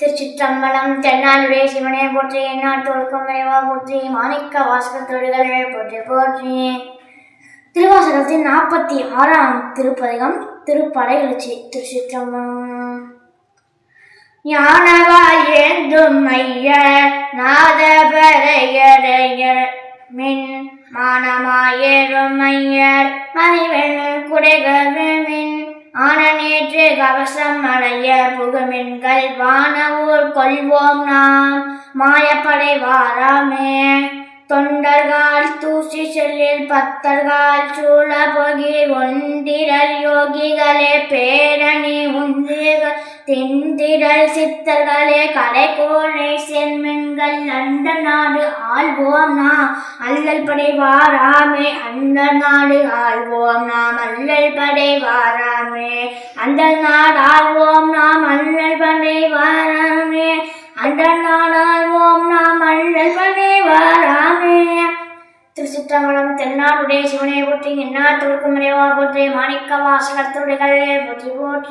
திருச்சிற்றம்பலம். தென்னாடுடைய சிவனே போற்றி, எந்நாட்டோர்க்கும் இறைவா போற்றி, மாணிக்க வாசகத்தொழிகளே போற்றி போற்றி. திருவாசகத்தின் 46ஆம் திருப்பதிகம் திருப்படை எழுச்சி. திருச்சிற்றம்பலம். ஞானவாய் ஏந்தும் ஐயர் நாதபரையரையர் மின் மானமாயேறும் ஐயர் மணிவெண் குடைகமின் ஆன நேற்று கவசம் அடைய புகுமின்கள் வானவூர் கொள்வோம் நாம் மாயப்படை வாராமே. தொண்டர்கள் தூசி செல்லில் பத்தர்கள் சூழ போகி ஒன்றிரல் யோகிகளே பேரணி உந்திர்கள் திந்திரல் சித்தர்களே கடைக்கோளை சென்மென்கள் அண்ட நாடு ஆள்வோம் நாம் அல்லல் படை வாராமே. அந்த நாடு ஆள்வோம் நாம் அல்லல் படை வாராமே. அந்த நாடு ஆள்வோம் நாம் அல்லல் படை வாராமே. அந்த நாடு ஆள்வோம் நாம் அல்லல் படை வாராமே. திருச்சிற்றம்பலம். தென்னாடுடைய சிவனை போற்றி, எந்நாட்டோர்க்கும் இறைவா போற்றி, மாணிக்க வாசகத்தொழிகளே போற்றி போற்றி.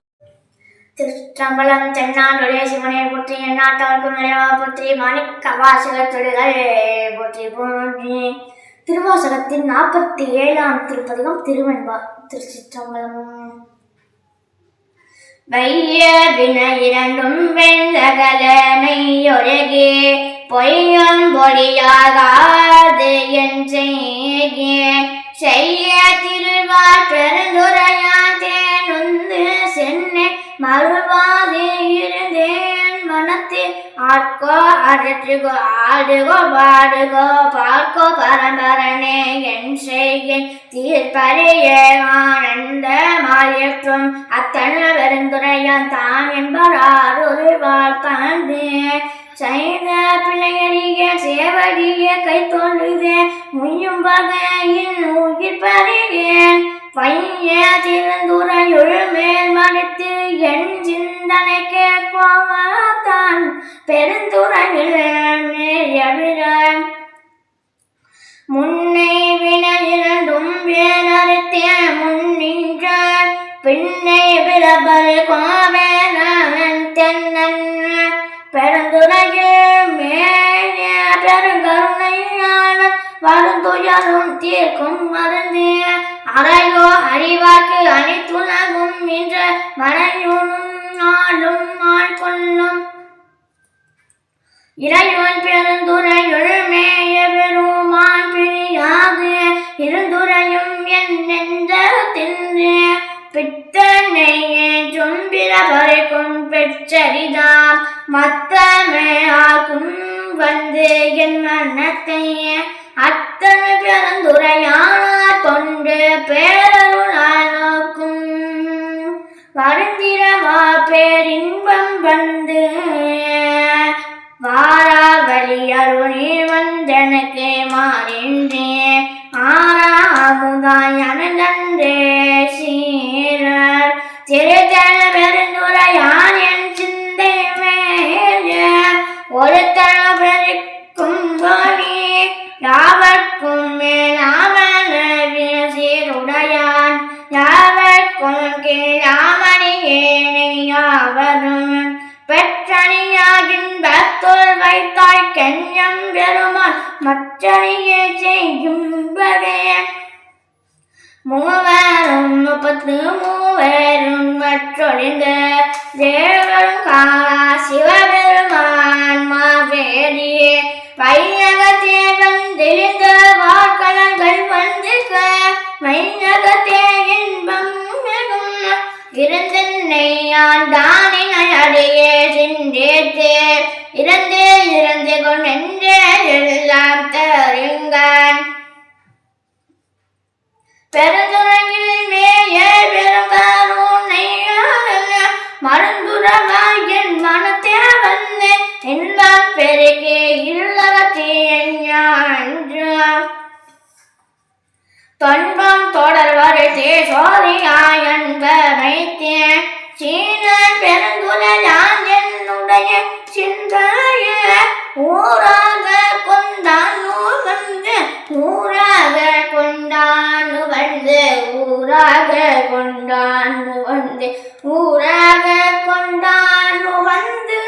திருச்சிற்றம்பலம். தென்னாடுடைய சிவனை போற்றி, எந்நாட்டவர்க்கும் இறைவா போற்றி, மாணிக்க வாசகத்தொழிகளே போற்றி போற்றி. திருவாசகத்தின் 47ஆம் திருப்பதிகம் திருவெண்பா. திருச்சிற்றம்பலம். வைய வின இரண்டும் வெண்தகல மெய்யொருகே பொய்யும் பொழியாகாது என் செய்ய திருவார் பெருந்துரையான் தேனுந்து சென்னை மறுவாதே இருந்தேன் மனத்தில் ஆட்கோ அடற்றுகோ ஆடுகோ பாடுகோ பார்க்கோ பரம்பரனே என் செய்கேன் தீர்ப்பறிய ஆனந்த மாயற்றும் அத்தன பெருந்துரையான் தான் என்பார் ஒரு வாழ்த்தே செய்த பிள்ளையறிய சேவடிய கை தோன்றுதே முய்யும் வகையின் உயிர் பறியேன் பைய திருந்துரையுள் மேல் மடித்து என் சிந்தனை கேட்பான் பெருந்துரையில் முன்னை வின இரண்டும் வேலறுத்தே முன்னின்ற பின்னை பிறபரு கோவேலன் தென்னன் பெருந்துரையில் மேய பெருங்கருணையான வருந்துயரும் தீர்க்கும் மருந்தே அறையோ அறிவாக்கு அனைத்துலகும் என்ற மறையோனும் நாளும் நாள் கொள்ளும் இறைவன் பெருந்துரையுள் மேய பெருமான் பிரியாது இருந்துரையும் என் நெஞ்ச தின்றே பித்தனையே சொம்பிர பறைக்கும் பெற்றரிதாம் மத்தமே ஆகும் வந்து என் மனத்தையே அத்தனை பெருந்துரையானார் கொண்டு பேரருளால் நோக்கும் வருந்திரவா பேரின்பம் வந்து வாராவலி அருணி வந்தனக்கு மாறின்றே ஆறாமுதாய் அனந்தே சீரர் திருத்தல பெருந்துரையான் என் சிந்தை மேல ஒரு தள பெருக்கும் போனி யாவர்க்கும் மேலாமனவிய சீருடையான் யாவர்க்கும் கீழாமணியேனை யாவரும் பெற்றணியாகின் பத்தோல் வைத்தாய் கெஞ்சம் பெருமான் மற்றணியே செய்யும்பதே மூவரும் 33 மற்றொழிந்த தேவரும் காலா சிவபெருமான் மாவேரியே பையகத்தே வந்திருந்த வார்கலங்கள் வந்திருக்க மையகத்தே இன்பம் மிகும் இருந்தென்னை ஆண்டானினை அடையே சென்றேத்தே இறந்தே இறந்து கொண்டென்றே எல்லாம் தருங்கன் பெருந்துரையில் மேய பெருங்கருணை மருந்துரமாய் என் மனத்தே வந்து எல்லாம் பெருகே இல்லகத்தே தொன்பம் தொடர்வரை தேசோரியாய் அன்பமைத்தே சீன பெருந்துரையான் என்னுடைய சிந்தைய ஊராக கொண்டானு வந்து ஊராக கொண்டானு வந்து ஊராக கொண்டானு வந்து ஊராக கொண்டானு வந்து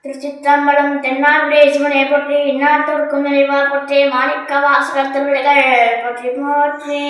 திருச்சிற்றம்பலம். தென்னாடுடைய சிவனை போற்றி, இந்நாட்டோர்க்கும் நிறைவா போற்றி, மாணிக்க வாசகர் திருவிடைகள் போற்றி போற்றி.